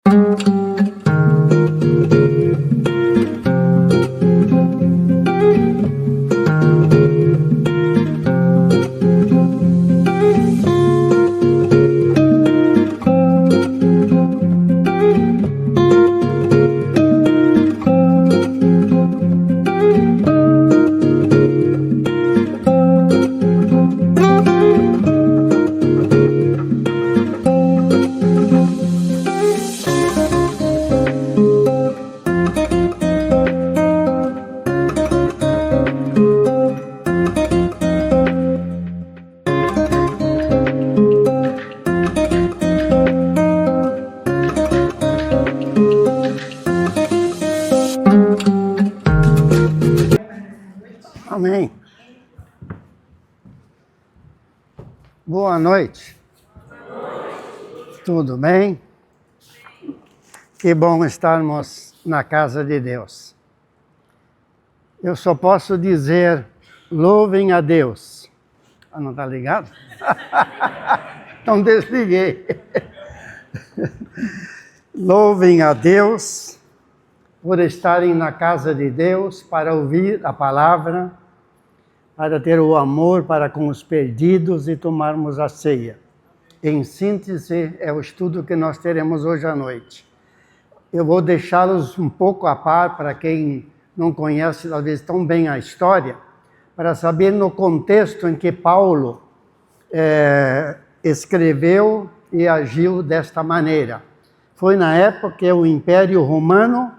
Amém. Boa noite. Tudo bem? Que bom estarmos na casa de Deus. Eu só posso dizer, louvem a Deus. Ah, não está ligado? Então desliguei. Louvem a Deus por estarem na casa de Deus, para ouvir a palavra, para ter o amor para com os perdidos e tomarmos a ceia. Em síntese, é o estudo que nós teremos hoje à noite. Eu vou deixá-los um pouco a par, para quem não conhece, talvez, tão bem a história, para saber no contexto em que Paulo escreveu e agiu desta maneira. Foi na época que o Império Romano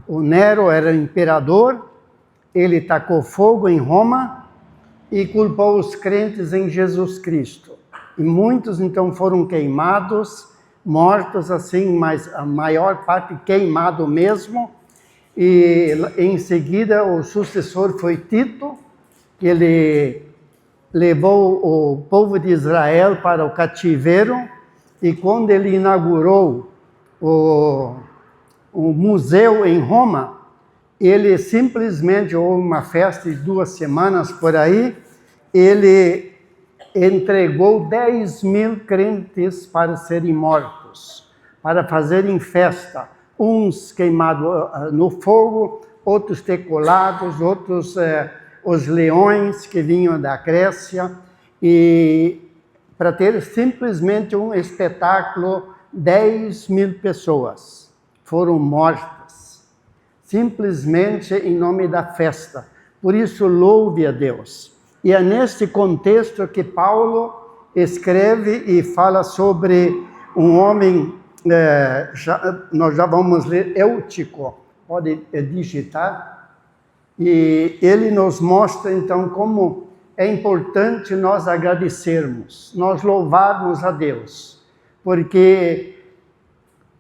o Nero era imperador, ele tacou fogo em Roma e culpou os crentes em Jesus Cristo. E muitos então foram queimados, mortos assim, mas a maior parte queimado mesmo. E em seguida o sucessor foi Tito, que ele levou o povo de Israel para o cativeiro, e quando ele inaugurou o museu em Roma, ele simplesmente, houve uma festa de 2 semanas por aí, ele entregou 10.000 crentes para serem mortos, para fazerem festa. Uns queimados no fogo, outros decolados, outros os leões que vinham da Grécia, e para ter simplesmente um espetáculo, 10.000 pessoas foram mortas, simplesmente em nome da festa. Por isso, louve a Deus. E é neste contexto que Paulo escreve e fala sobre um homem, nós já vamos ler, Eutico, pode digitar, e ele nos mostra então como é importante nós agradecermos, nós louvarmos a Deus, porque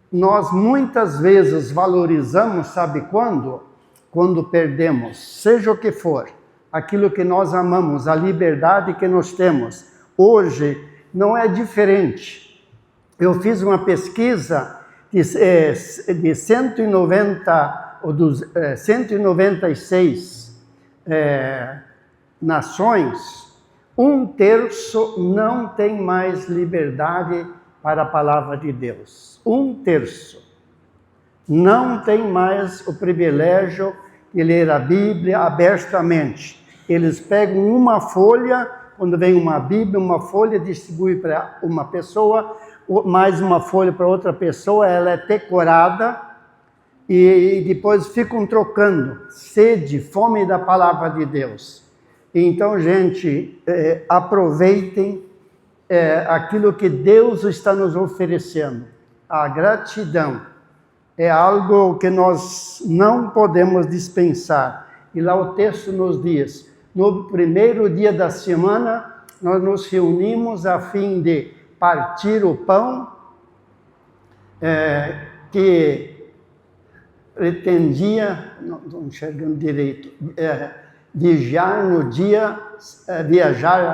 nós muitas vezes valorizamos, sabe quando? Quando perdemos, seja o que for, aquilo que nós amamos, a liberdade que nós temos. Hoje não é diferente. Eu fiz uma pesquisa de 196 nações, 1/3 não tem mais liberdade para a palavra de Deus. 1/3 não tem mais o privilégio de ler a Bíblia abertamente. Eles pegam uma folha, quando vem uma Bíblia, uma folha, distribui para uma pessoa, mais uma folha para outra pessoa, ela é decorada, e depois ficam trocando sede, fome da palavra de Deus. Então, gente, aproveitem aquilo que Deus está nos oferecendo. A gratidão é algo que nós não podemos dispensar. E lá o texto nos diz, no primeiro dia da semana, nós nos reunimos a fim de partir o pão, que pretendia, não estou enxergando direito, viajar,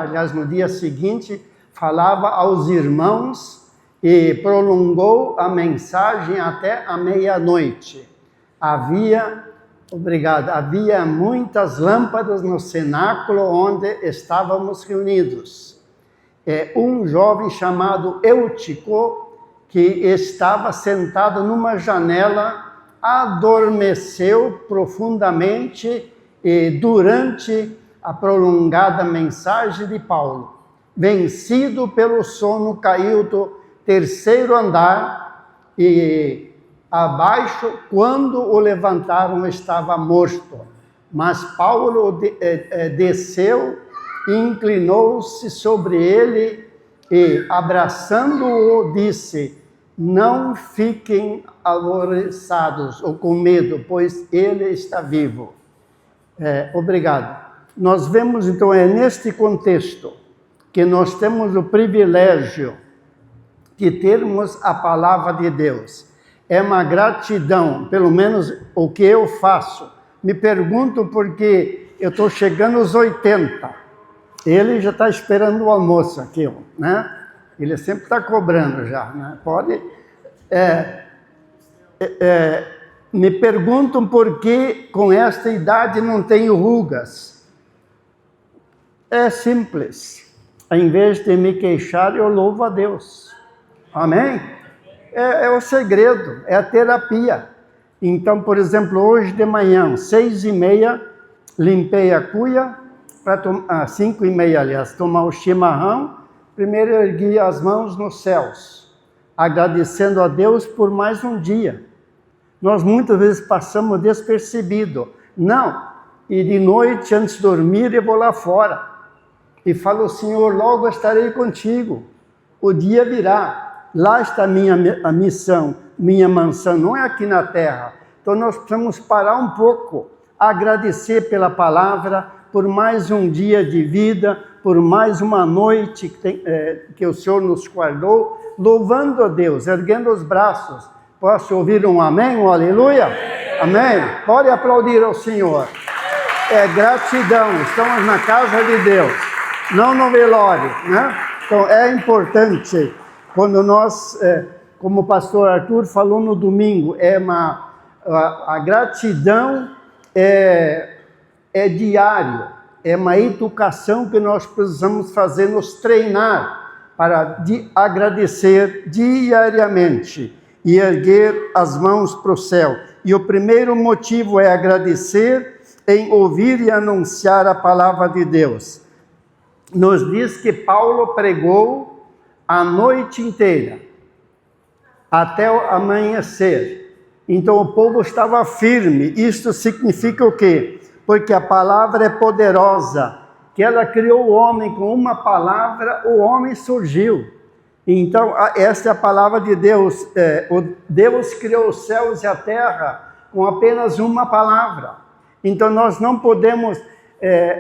aliás, no dia seguinte, falava aos irmãos e prolongou a mensagem até a meia-noite. Havia muitas lâmpadas no cenáculo onde estávamos reunidos. Um jovem chamado Eutico, que estava sentado numa janela, adormeceu profundamente e durante a prolongada mensagem de Paulo. Vencido pelo sono, caiu do terceiro andar e abaixo, quando o levantaram, estava morto. Mas Paulo desceu, inclinou-se sobre ele e, abraçando-o, disse: não fiquem alvoroçados ou com medo, pois ele está vivo. Obrigado. Nós vemos, então, neste contexto que nós temos o privilégio de termos a palavra de Deus. É uma gratidão, pelo menos o que eu faço. Me pergunto porque eu estou chegando aos 80. Ele já está esperando o almoço aqui, né? Ele sempre está cobrando já, né? Pode... me perguntam por que com esta idade não tenho rugas. É simples. Em vez de me queixar, eu louvo a Deus. Amém? É o segredo, é a terapia. Então, por exemplo, hoje de manhã, 6h30, limpei a cuia, para 5h30, aliás, tomar o chimarrão. Primeiro eu ergui as mãos nos céus, agradecendo a Deus por mais um dia. Nós muitas vezes passamos despercebido. Não, e de noite, antes de dormir, eu vou lá fora. E falo: Senhor, logo estarei contigo. O dia virá. Lá está a missão, minha mansão, não é aqui na terra. Então nós precisamos parar um pouco, agradecer pela palavra, por mais um dia de vida, por mais uma noite que o Senhor nos guardou, louvando a Deus, erguendo os braços. Posso ouvir um amém, um aleluia? Amém? Pode aplaudir ao Senhor. É gratidão, estamos na casa de Deus, não no velório, né? Então é importante. Quando nós, como o pastor Arthur falou no domingo, a gratidão é diário, é uma educação que nós precisamos fazer, nos treinar para agradecer diariamente e erguer as mãos para o céu. E o primeiro motivo é agradecer em ouvir e anunciar a palavra de Deus. Nos diz que Paulo pregou a noite inteira, até o amanhecer. Então o povo estava firme. Isto significa o quê? Porque a palavra é poderosa, que ela criou o homem com uma palavra, o homem surgiu. Então esta é a palavra de Deus. Deus criou os céus e a terra com apenas uma palavra. Então nós não podemos,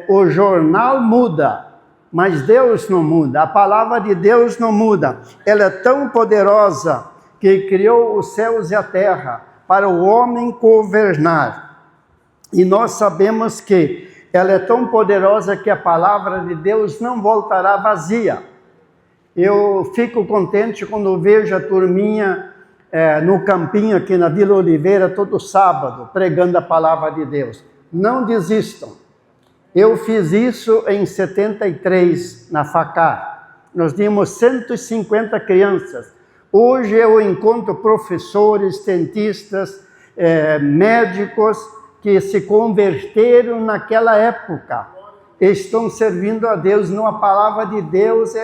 o jornal muda, mas Deus não muda, a palavra de Deus não muda. Ela é tão poderosa que criou os céus e a terra para o homem governar. E nós sabemos que ela é tão poderosa que a palavra de Deus não voltará vazia. Eu fico contente quando vejo a turminha no campinho aqui na Vila Oliveira todo sábado, pregando a palavra de Deus. Não desistam. Eu fiz isso em 73, na FACAR. Nós tínhamos 150 crianças. Hoje eu encontro professores, dentistas, médicos que se converteram naquela época. Estão servindo a Deus. Não, a palavra de Deus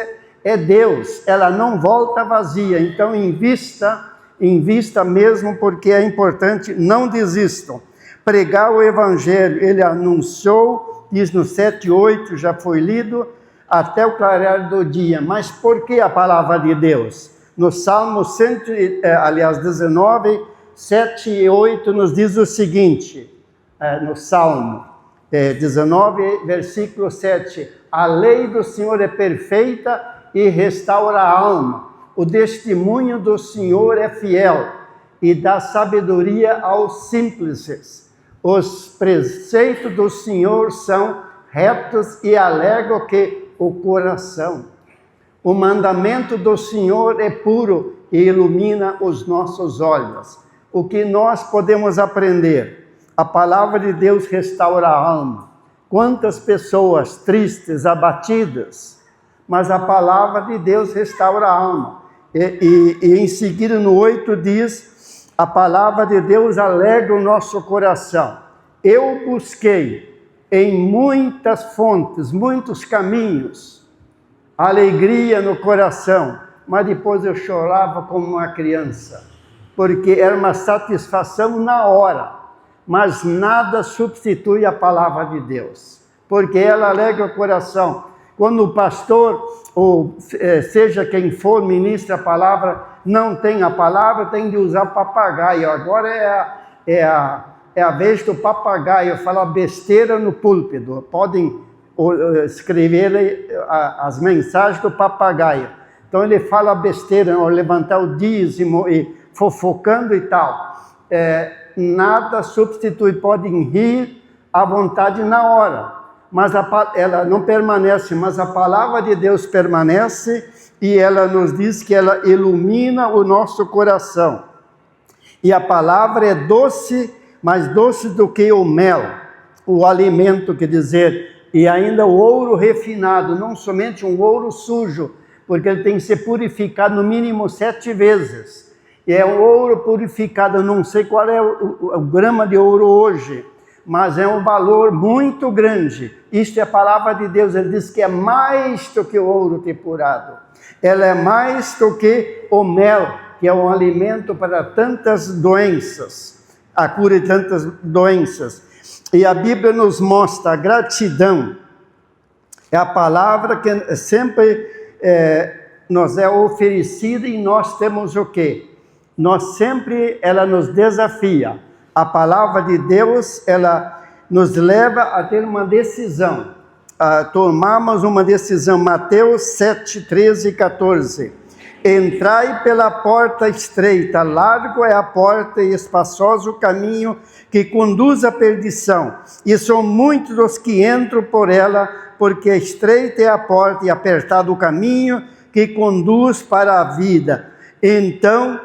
é Deus. Ela não volta vazia. Então invista mesmo, porque é importante. Não desistam. Pregar o Evangelho. Ele anunciou, diz no 7:8, já foi lido, até o clarear do dia. Mas por que a palavra de Deus? No Salmo 19, 7 e 8 nos diz o seguinte, no Salmo 19, versículo 7, a lei do Senhor é perfeita e restaura a alma. O testemunho do Senhor é fiel e dá sabedoria aos simples. Os preceitos do Senhor são retos e alegram o coração. O mandamento do Senhor é puro e ilumina os nossos olhos. O que nós podemos aprender? A palavra de Deus restaura a alma. Quantas pessoas tristes, abatidas, mas a palavra de Deus restaura a alma. E em seguida no 8 diz, a palavra de Deus alegra o nosso coração. Eu busquei em muitas fontes, muitos caminhos, alegria no coração, mas depois eu chorava como uma criança, porque era uma satisfação na hora, mas nada substitui a palavra de Deus, porque ela alegra o coração. Quando o pastor, ou seja quem for, ministra a palavra, não tem a palavra, tem de usar papagaio. Agora é a vez do papagaio falar besteira no púlpito. Podem escrever as mensagens do papagaio. Então ele fala besteira, ou levantar o dízimo e fofocando e tal. Nada substitui, podem rir à vontade na hora, mas ela não permanece, mas a palavra de Deus permanece e ela nos diz que ela ilumina o nosso coração. E a palavra é doce, mais doce do que o mel, o alimento, quer dizer, e ainda o ouro refinado, não somente um ouro sujo, porque ele tem que ser purificado no mínimo 7 vezes. E é um ouro purificado, não sei qual é o grama de ouro hoje, mas é um valor muito grande. Isto é a palavra de Deus, ele diz que é mais do que o ouro depurado. Ela é mais do que o mel, que é um alimento para tantas doenças, a cura de tantas doenças. E a Bíblia nos mostra a gratidão. É a palavra que sempre nos é oferecida e nós temos o quê? Nós sempre, ela nos desafia. A palavra de Deus, ela nos leva a ter uma decisão, a tomarmos uma decisão. Mateus 7, 13 e 14. Entrai pela porta estreita, largo é a porta e espaçoso o caminho que conduz à perdição. E são muitos os que entram por ela, porque estreita é a porta e apertado o caminho que conduz para a vida. Então,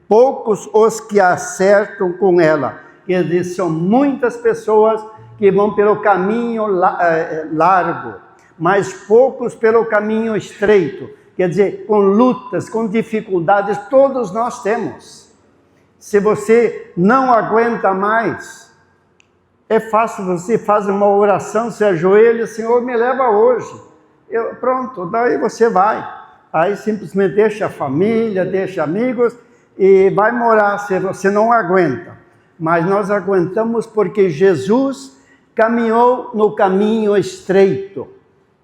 poucos os que acertam com ela. Quer dizer, são muitas pessoas que vão pelo caminho largo, mas poucos pelo caminho estreito. Quer dizer, com lutas, com dificuldades, todos nós temos. Se você não aguenta mais, é fácil, você faz uma oração, se ajoelha, Senhor, me leva hoje. Pronto, daí você vai. Aí simplesmente deixa a família, deixa amigos e vai morar se você não aguenta. Mas nós aguentamos porque Jesus caminhou no caminho estreito.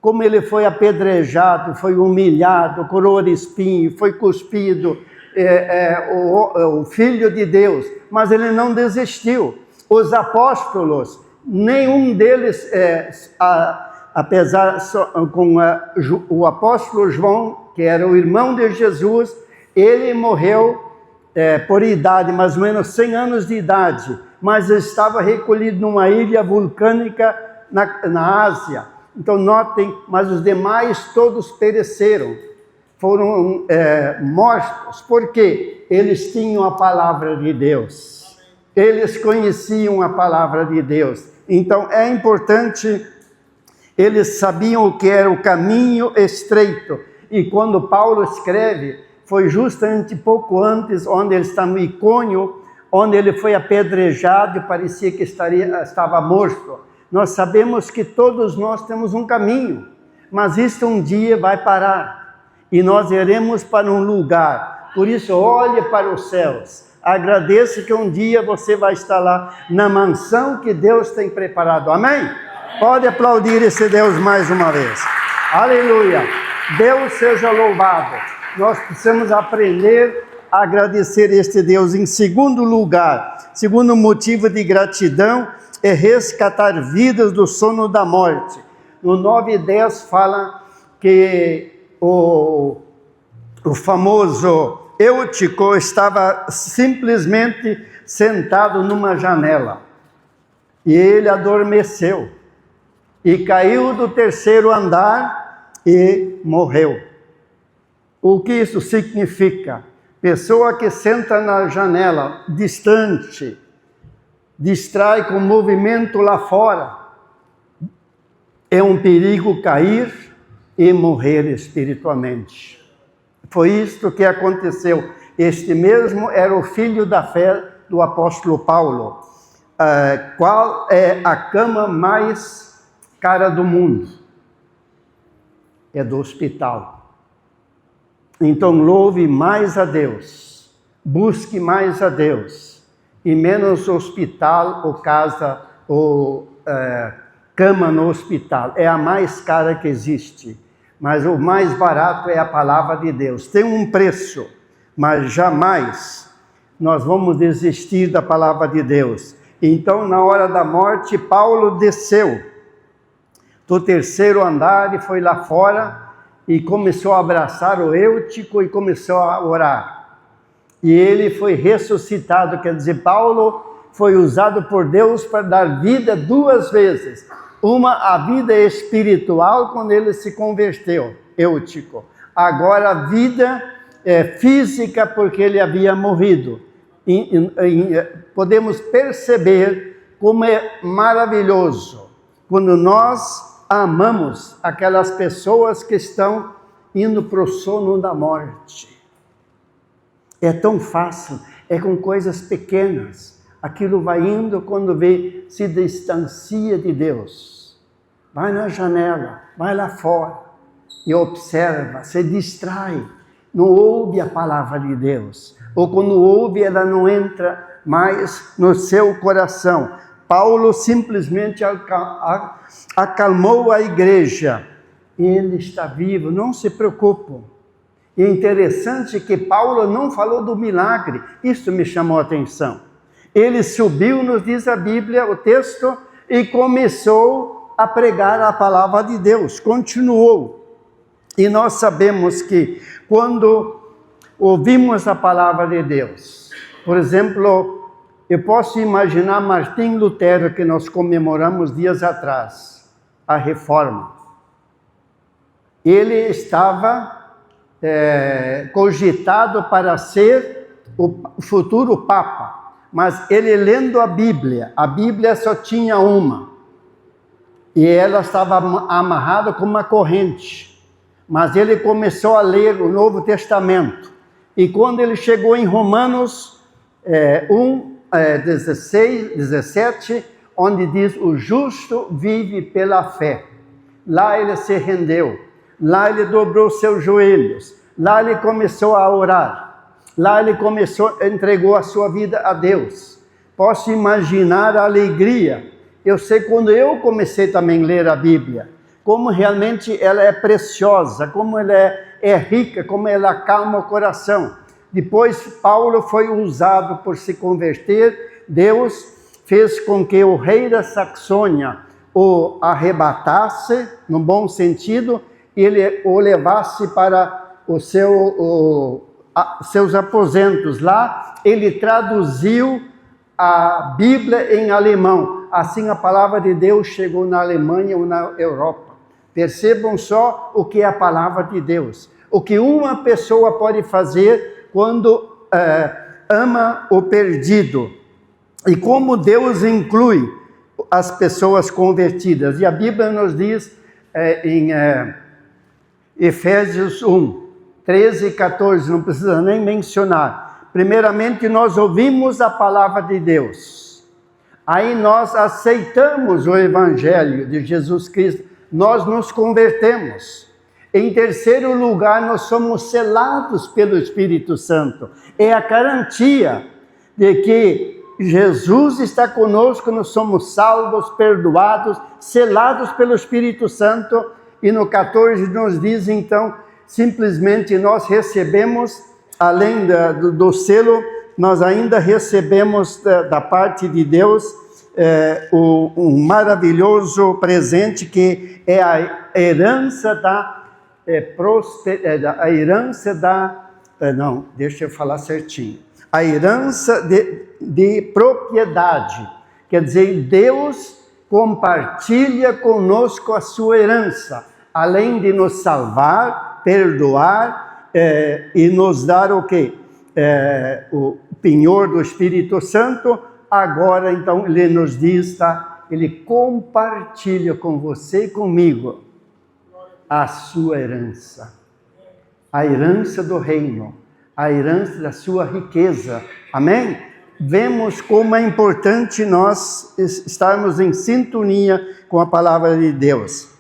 Como ele foi apedrejado, foi humilhado, coroa de espinho, foi cuspido, o Filho de Deus, mas ele não desistiu. Os apóstolos, nenhum deles, apesar com o apóstolo João, que era o irmão de Jesus, ele morreu por idade, mais ou menos 100 anos de idade, mas estava recolhido numa ilha vulcânica na Ásia. Então notem, mas os demais todos pereceram, foram mortos, porque eles tinham a palavra de Deus, eles conheciam a palavra de Deus. Então é importante, eles sabiam o que era o caminho estreito, e quando Paulo escreve, foi justamente pouco antes, onde ele está no Icônio, onde ele foi apedrejado e parecia que estava morto. Nós sabemos que todos nós temos um caminho, mas isto um dia vai parar e nós iremos para um lugar. Por isso, olhe para os céus, agradeça que um dia você vai estar lá na mansão que Deus tem preparado. Amém? Pode aplaudir esse Deus mais uma vez. Aleluia! Deus seja louvado. Nós precisamos aprender a agradecer este Deus. Em segundo lugar, segundo motivo de gratidão, é resgatar vidas do sono da morte. No 9 e 10 fala que o famoso Eutico estava simplesmente sentado numa janela e ele adormeceu e caiu do 3º andar e morreu. O que isso significa? Pessoa que senta na janela, distante, distrai com o movimento lá fora, é um perigo cair e morrer espiritualmente. Foi isto que aconteceu. Este mesmo era o filho da fé do apóstolo Paulo. Qual é a cama mais cara do mundo? É do hospital. Então louve mais a Deus, busque mais a Deus, e menos hospital ou casa ou cama no hospital. É a mais cara que existe, mas o mais barato é a palavra de Deus. Tem um preço, mas jamais nós vamos desistir da palavra de Deus. Então, na hora da morte, Paulo desceu do terceiro andar e foi lá fora e começou a abraçar o Eutico e começou a orar. E ele foi ressuscitado, quer dizer, Paulo foi usado por Deus para dar vida duas vezes. Uma, a vida espiritual, quando ele se converteu, Eutico. Agora, a vida física, porque ele havia morrido. Podemos perceber como é maravilhoso quando nós amamos aquelas pessoas que estão indo para o sono da morte. É tão fácil, é com coisas pequenas. Aquilo vai indo quando vê, se distancia de Deus. Vai na janela, vai lá fora e observa, se distrai. Não ouve a palavra de Deus. Ou quando ouve, ela não entra mais no seu coração. Paulo simplesmente acalmou a igreja. Ele está vivo, não se preocupem. E é interessante que Paulo não falou do milagre. Isso me chamou a atenção. Ele subiu, nos diz a Bíblia, o texto, e começou a pregar a palavra de Deus. Continuou. E nós sabemos que quando ouvimos a palavra de Deus, por exemplo, eu posso imaginar Martim Lutero, que nós comemoramos dias atrás, a Reforma. Ele estava cogitado para ser o futuro Papa, mas ele lendo a Bíblia só tinha uma, e ela estava amarrada com uma corrente. Mas ele começou a ler o Novo Testamento. E quando ele chegou em Romanos 17, onde diz, o justo vive pela fé. Lá ele se rendeu. Lá ele dobrou seus joelhos. Lá ele começou a orar. Lá ele entregou a sua vida a Deus. Posso imaginar a alegria. Eu sei quando eu comecei também a ler a Bíblia, como realmente ela é preciosa, como ela é rica, como ela acalma o coração. Depois Paulo foi usado por se converter. Deus fez com que o rei da Saxônia o arrebatasse, no bom sentido, e ele o levasse para seus aposentos. Lá ele traduziu a Bíblia em alemão. Assim a palavra de Deus chegou na Alemanha ou na Europa. Percebam só o que é a palavra de Deus. O que uma pessoa pode fazer quando ama o perdido. E como Deus inclui as pessoas convertidas. E a Bíblia nos diz em Efésios 1, 13 e 14, não precisa nem mencionar. Primeiramente, nós ouvimos a palavra de Deus. Aí nós aceitamos o Evangelho de Jesus Cristo. Nós nos convertemos. Em terceiro lugar, nós somos selados pelo Espírito Santo. É a garantia de que Jesus está conosco, nós somos salvos, perdoados, selados pelo Espírito Santo. E no 14 nos diz, então, simplesmente nós recebemos, além do selo, nós ainda recebemos da parte de Deus um maravilhoso presente que é a herança da a herança de propriedade. Quer dizer, Deus compartilha conosco a sua herança, além de nos salvar, perdoar e nos dar o quê? O penhor do Espírito Santo. Agora, então, ele nos diz, ele compartilha com você e comigo a sua herança. a herança do reino, a herança da sua riqueza. Amém? Vemos como é importante nós estarmos em sintonia com a palavra de Deus.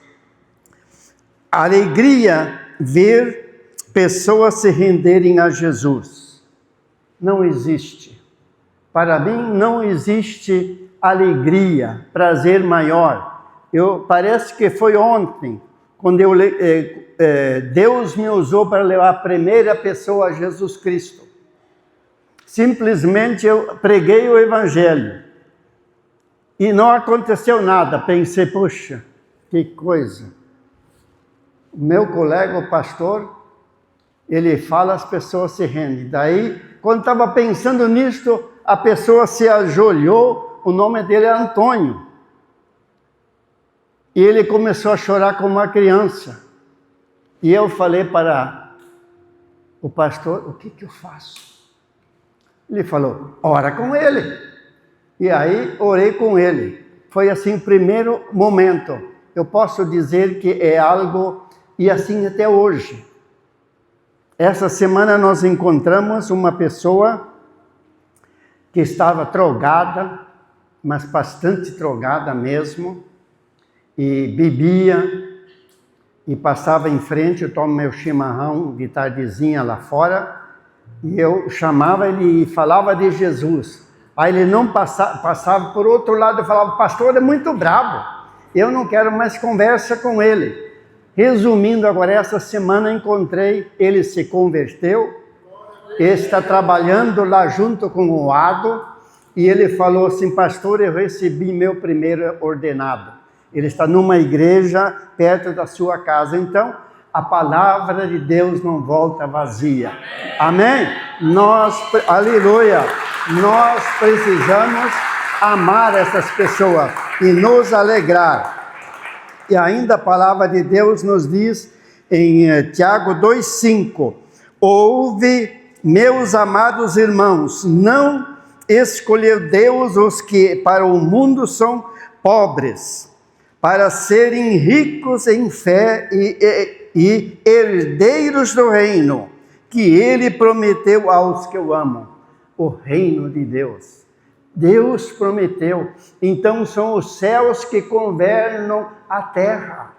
Alegria ver pessoas se renderem a Jesus. Não existe. Para mim não existe alegria, prazer maior. Parece que foi ontem, quando Deus me usou para levar a primeira pessoa a Jesus Cristo. Simplesmente eu preguei o Evangelho e não aconteceu nada. Pensei, poxa, que coisa. O meu colega, o pastor, ele fala, as pessoas se rendem. Daí, quando estava pensando nisto, a pessoa se ajoelhou, o nome dele é Antônio. E ele começou a chorar como uma criança. E eu falei para o pastor, o que eu faço? Ele falou, ora com ele. E aí, orei com ele. Foi assim o primeiro momento. Eu posso dizer que é algo, e assim até hoje. Essa semana nós encontramos uma pessoa que estava drogada, mas bastante drogada mesmo, e bebia, e passava em frente, eu tomo meu chimarrão de tardezinha lá fora, e eu chamava ele e falava de Jesus. Aí ele não passava por outro lado, eu falava, pastor é muito bravo, eu não quero mais conversa com ele. Resumindo agora, essa semana encontrei, ele se converteu, está trabalhando lá junto com o Ado, e ele falou assim, pastor, eu recebi meu primeiro ordenado. Ele está numa igreja perto da sua casa. Então, a palavra de Deus não volta vazia. Amém? Aleluia, nós precisamos amar essas pessoas e nos alegrar. E ainda a palavra de Deus nos diz em Tiago 2,5, ouve, meus amados irmãos, não escolheu Deus os que para o mundo são pobres, para serem ricos em fé e herdeiros do reino, que Ele prometeu aos que o amam, o reino de Deus. Deus prometeu, então são os céus que governam a terra,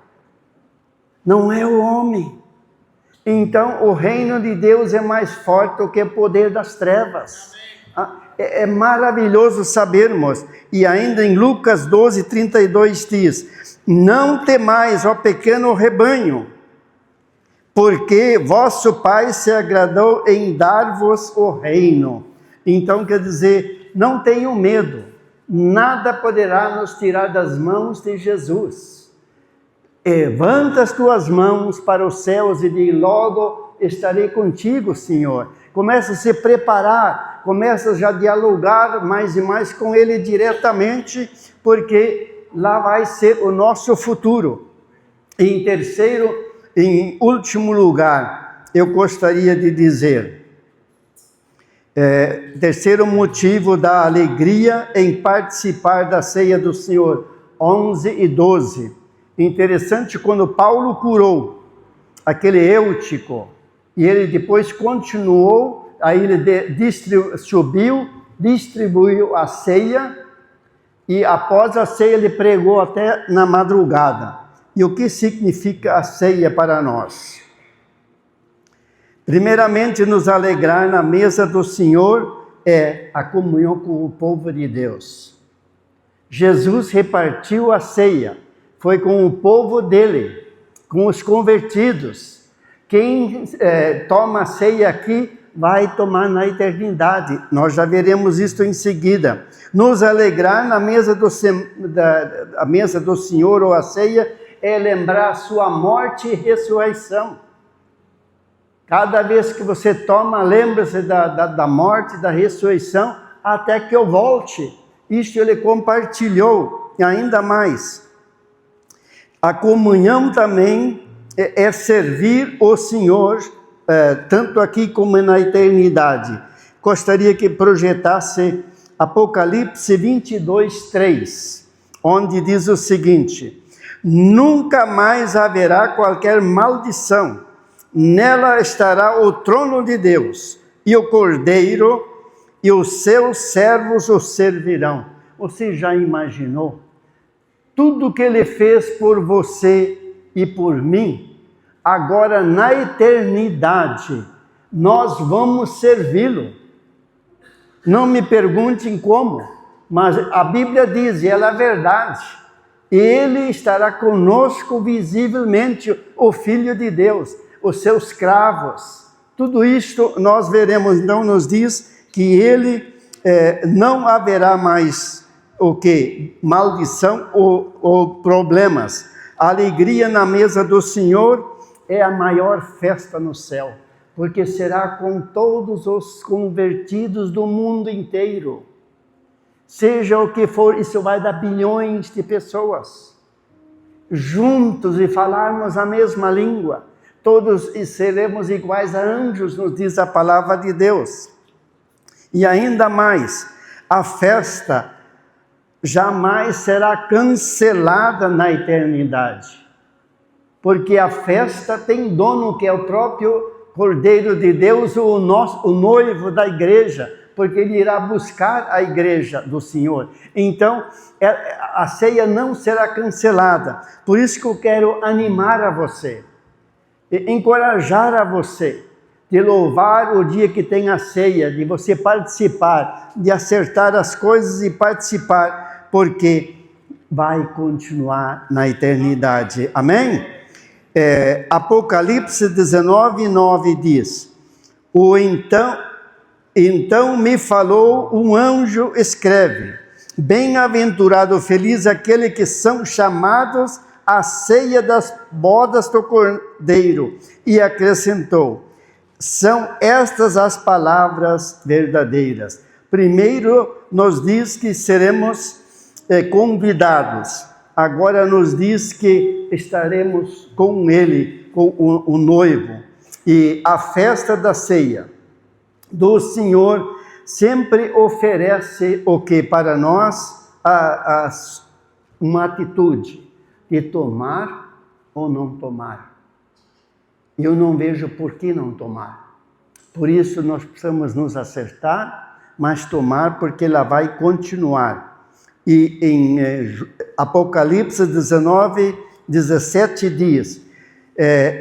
não é o homem. Então o reino de Deus é mais forte do que o poder das trevas. É maravilhoso sabermos. E ainda em Lucas 12:32 diz, não temais, ó pequeno rebanho, porque vosso Pai se agradou em dar-vos o reino. Então quer dizer, não tenham medo, nada poderá nos tirar das mãos de Jesus. Levanta as tuas mãos para os céus e diz, logo estarei contigo, Senhor. Começa a se preparar, começa já a dialogar mais e mais com Ele diretamente, porque lá vai ser o nosso futuro. E em último lugar, eu gostaria de dizer, terceiro motivo da alegria em participar da ceia do Senhor, 11 e 12. Interessante, quando Paulo curou aquele Eutico, e ele depois continuou, aí ele distribuiu a ceia, e após a ceia ele pregou até na madrugada. E o que significa a ceia para nós? Primeiramente, nos alegrar na mesa do Senhor é a comunhão com o povo de Deus. Jesus repartiu a ceia, foi com o povo dele, com os convertidos. Quem toma a ceia aqui vai tomar na eternidade. Nós já veremos isso em seguida. Nos alegrar na mesa a mesa do Senhor ou a ceia é lembrar a sua morte e ressurreição. Cada vez que você toma, lembra-se da morte, da ressurreição, até que eu volte. Isto ele compartilhou, e ainda mais. A comunhão também é servir o Senhor, tanto aqui como na eternidade. Gostaria que projetasse Apocalipse 22:3, onde diz o seguinte, nunca mais haverá qualquer maldição, nela estará o trono de Deus, e o Cordeiro, e os seus servos o servirão. Você já imaginou? Tudo que ele fez por você e por mim, agora na eternidade, nós vamos servi-lo. Não me perguntem como, mas a Bíblia diz, e ela é verdade, ele estará conosco visivelmente, o Filho de Deus, os seus escravos. Tudo isto nós veremos. Então nos diz que ele não haverá mais o que? Maldição ou problemas. A alegria na mesa do Senhor é a maior festa no céu, porque será com todos os convertidos do mundo inteiro. Seja o que for, isso vai dar bilhões de pessoas, juntos e falarmos a mesma língua. Todos seremos iguais a anjos, nos diz a palavra de Deus. E ainda mais, a festa jamais será cancelada na eternidade, porque a festa tem dono, que é o próprio Cordeiro de Deus, o noivo da igreja, porque ele irá buscar a igreja do Senhor. Então, a ceia não será cancelada. Por isso que eu quero animar a você, encorajar a você, de louvar o dia que tem a ceia, de você participar, de acertar as coisas e participar, porque vai continuar na eternidade. Amém? Apocalipse 19:9 diz: Então me falou um anjo, escreve: bem-aventurado, feliz aquele que são chamados à ceia das bodas do Cordeiro. E acrescentou: são estas as palavras verdadeiras. Primeiro nos diz que seremos convidados. Agora nos diz que estaremos com ele, com o noivo. E a festa da ceia do Senhor sempre oferece o que para nós? Uma atitude de tomar ou não tomar. Eu não vejo por que não tomar. Por isso nós precisamos nos acertar, mas tomar, porque ela vai continuar. E em Apocalipse 19:17 diz: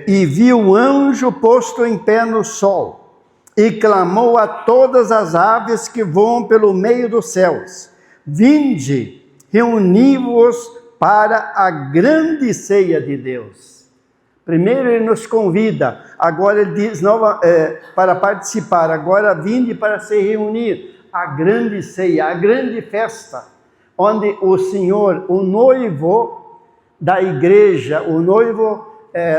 e viu o anjo posto em pé no sol, e clamou a todas as aves que voam pelo meio dos céus: vinde, reuni-vos para a grande ceia de Deus. Primeiro ele nos convida, agora ele diz para participar, agora vinde para se reunir, a grande ceia, a grande festa, onde o Senhor, o noivo da igreja, o noivo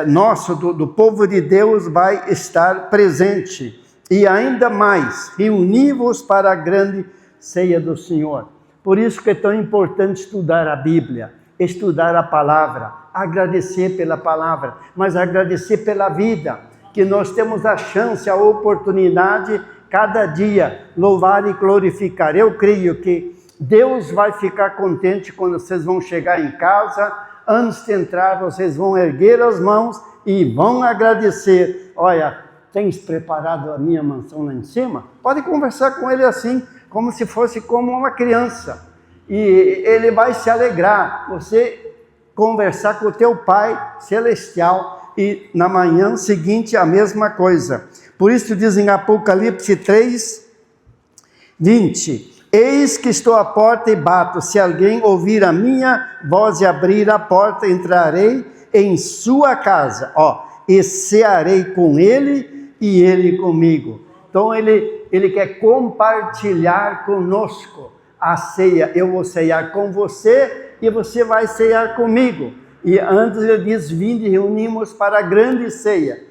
nosso, do povo de Deus, vai estar presente. E ainda mais, reuni-vos para a grande ceia do Senhor. Por isso que é tão importante estudar a Bíblia, estudar a palavra, agradecer pela palavra, mas agradecer pela vida, que nós temos a chance, a oportunidade, cada dia, louvar e glorificar. Eu creio que Deus vai ficar contente quando vocês vão chegar em casa. Antes de entrar, vocês vão erguer as mãos e vão agradecer. Olha, tens preparado a minha mansão lá em cima? Pode conversar com ele assim, como se fosse como uma criança. E ele vai se alegrar. Você conversar com o teu Pai Celestial e na manhã seguinte a mesma coisa. Por isso diz em Apocalipse 3:20: eis que estou à porta e bato, se alguém ouvir a minha voz e abrir a porta, entrarei em sua casa, e cearei com ele e ele comigo. Então ele quer compartilhar conosco a ceia. Eu vou ceiar com você e você vai ceiar comigo. E antes ele diz: vinde, reunimos para a grande ceia.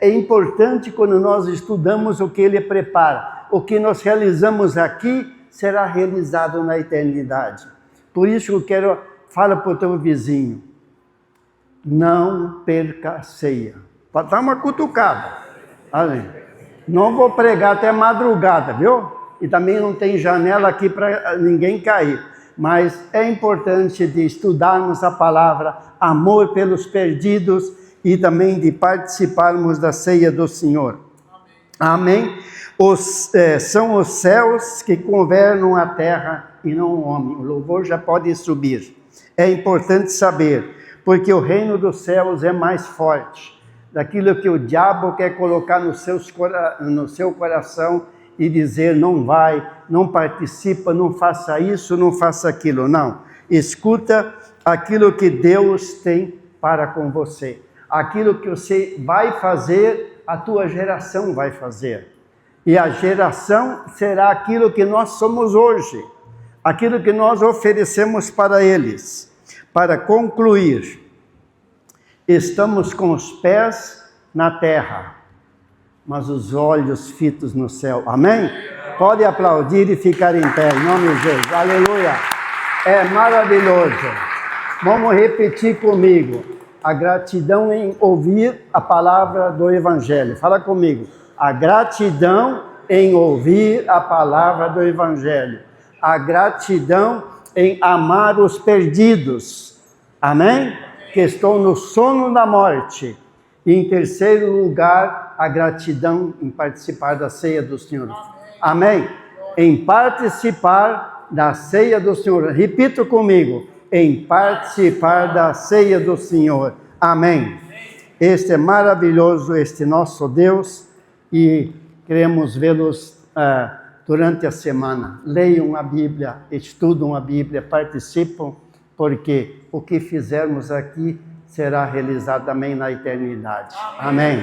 É importante quando nós estudamos o que ele prepara. O que nós realizamos aqui será realizado na eternidade. Por isso eu quero, fala para o teu vizinho: não perca a ceia. Para dar uma cutucada. Amém. Não vou pregar até madrugada, viu? E também não tem janela aqui para ninguém cair. Mas é importante de estudarmos a palavra, amor pelos perdidos e também de participarmos da ceia do Senhor. Amém? São os céus que governam a terra e não o homem. O louvor já pode subir. É importante saber, porque o reino dos céus é mais forte daquilo que o diabo quer colocar no seu coração e dizer: não vai, não participa, não faça isso, não faça aquilo. Não, escuta aquilo que Deus tem para com você. Aquilo que você vai fazer, a tua geração vai fazer. E a geração será aquilo que nós somos hoje, aquilo que nós oferecemos para eles. Para concluir, estamos com os pés na terra, mas os olhos fitos no céu. Amém? Pode aplaudir e ficar em pé, em nome de Jesus. Aleluia! É maravilhoso. Vamos repetir comigo. A gratidão em ouvir a palavra do Evangelho. Fala comigo. A gratidão em ouvir a palavra do Evangelho. A gratidão em amar os perdidos. Amém? Que estão no sono da morte. E em terceiro lugar, a gratidão em participar da ceia do Senhor. Amém? Em participar da ceia do Senhor. Repita comigo. Em participar da ceia do Senhor. Amém. Este é maravilhoso, este nosso Deus, e queremos vê-los durante a semana. Leiam a Bíblia, estudam a Bíblia, participam, porque o que fizermos aqui será realizado também na eternidade. Amém.